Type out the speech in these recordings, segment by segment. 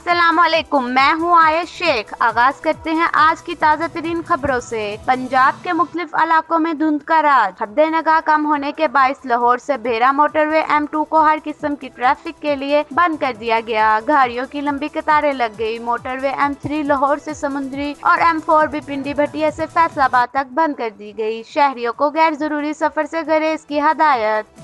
अस्सलामुअलैकुम, मैं हूं आयश शेख। आगाज करते हैं आज की ताज़ा तरीन खबरों से। पंजाब के मुख्तलिफ इलाकों में धुंध का राज। हद्दे नगाह कम होने के बाइस लाहौर से भेरा मोटरवे M2 को हर किस्म की ट्रैफिक के लिए बंद कर दिया गया। गाड़ियों की लंबी कतारें लग गई। मोटरवे M3 लाहौर से समुद्री और M4 भी पिंडी भटिया से फैसलाबाद तक बंद कर दी गई। शहरियों को गैर जरूरी सफर से गुरेज की हदायत।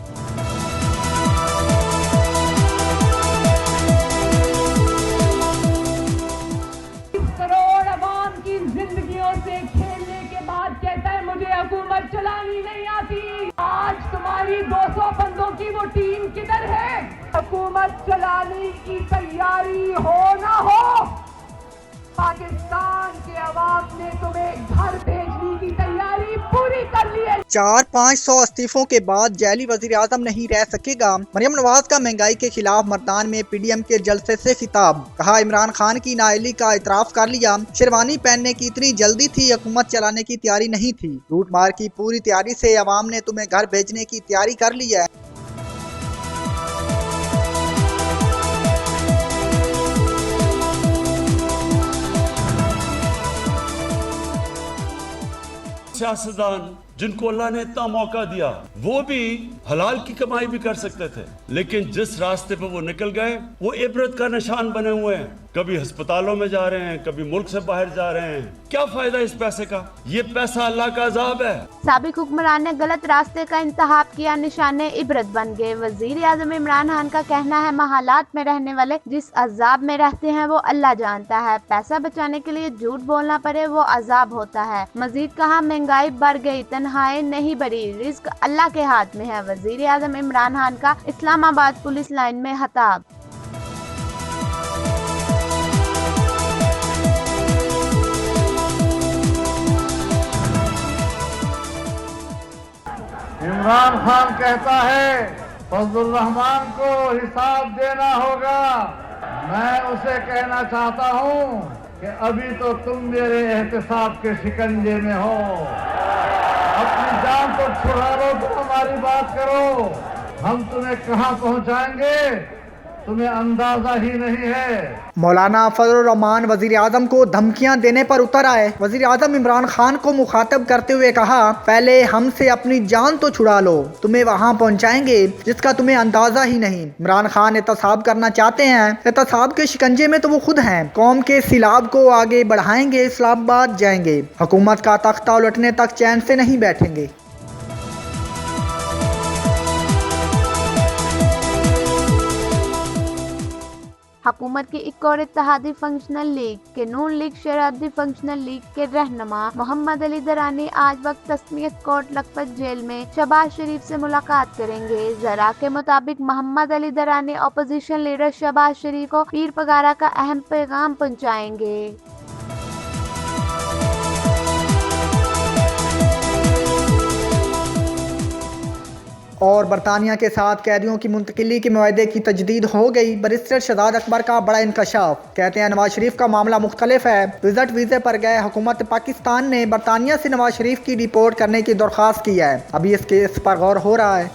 जिंदगियों से खेलने के बाद कहता है मुझे हुकूमत चलानी नहीं आती। आज तुम्हारी 200 बंदों की वो टीम किधर है? हुकूमत चलाने की तैयारी हो ना हो, पाकिस्तान के अवाम ने तुम्हें घर भेजने की तैयारी पूरी कर ली है। 400-500 इस्तीफों के बाद जैली वजीर आजम नहीं रह सकेगा। मरियम नवाज का महंगाई के खिलाफ मर्दान में PDM के जलसे से खिताब। कहा, इमरान खान की नाअहली का इतराफ कर लिया। शेरवानी पहनने की इतनी जल्दी थी, हुकूमत चलाने की तैयारी नहीं थी। लूट मार की पूरी तैयारी से अवाम ने तुम्हें घर भेजने की तैयारी कर ली है। सियासतदान जिनको अल्लाह ने इतना मौका दिया वो भी हलाल की कमाई भी कर सकते थे, लेकिन जिस रास्ते पे वो निकल गए वो इबरत का निशान बने हुए हैं। कभी अस्पतालों में जा रहे हैं, कभी मुल्क से बाहर जा रहे हैं। क्या फायदा इस पैसे का? ये पैसा अल्लाह का अजाब है। साबिक हुक्मरान ने गलत रास्ते का इंतखाब किया, निशाने इबरत बन गए। वजीर आजम इमरान खान का कहना है, महालात में रहने वाले जिस अजाब में रहते हैं वो अल्लाह जानता है। पैसा बचाने के लिए झूठ बोलना पड़े वो अजाब होता है। मजीद कहा, महंगाई बढ़ गई, तन्हाई नहीं बढ़ी, रिस्क अल्लाह के हाथ में है। वजीर आजम इमरान खान का इस्लामाबाद पुलिस लाइन में खिताब। इमरान खान कहता है फजलुर रहमान को हिसाब देना होगा। मैं उसे कहना चाहता हूं कि अभी तो तुम मेरे एहतिसाब के शिकंजे में हो। अपनी जान तो छुड़ा लो, तो हमारी बात करो। हम तुम्हें कहां पहुंचाएंगे तुम्हें अंदाजा ही नहीं है। मौलाना फजलुर रहमान वजीर आजम को धमकियां देने पर उतर आए। वजीर आजम इमरान खान को मुखातब करते हुए कहा, पहले हमसे अपनी जान तो छुड़ा लो, तुम्हें वहां पहुंचाएंगे जिसका तुम्हें अंदाजा ही नहीं। इमरान खान एहतसाब करना चाहते हैं, एहतसाब के शिकंजे में तो वो खुद हैं। कौम के सिलाब को आगे बढ़ाएंगे, इस्लामाबाद जाएंगे, हुकूमत का तख्ता उलटने तक चैन से नहीं बैठेंगे। हुकूमत की एक और इत्तेहादी फंक्शनल लीग के नून लीग शरारती फंक्शनल लीग के रहनुमा मोहम्मद अली दरानी आज वक्त तस्मीयत कोर्ट लखपत जेल में शहबाज शरीफ से मुलाकात करेंगे। जरा के मुताबिक मोहम्मद अली दरानी अपोजिशन लीडर शहबाज शरीफ को पीर पगारा का अहम पैगाम पहुँचाएंगे। और बरतानिया के साथ कैदियों की मुंतकिली के मुआहदे की तजदीद हो गई। बैरिस्टर शहजाद अकबर का बड़ा इंकशाफ। कहते हैं नवाज शरीफ का मामला मुख्तलिफ है। विजिट वीज़े पर गए हुकूमत पाकिस्तान ने बरतानिया से नवाज शरीफ की रिपोर्ट करने की दरख्वास्त की है। अभी इस केस पर गौर हो रहा है।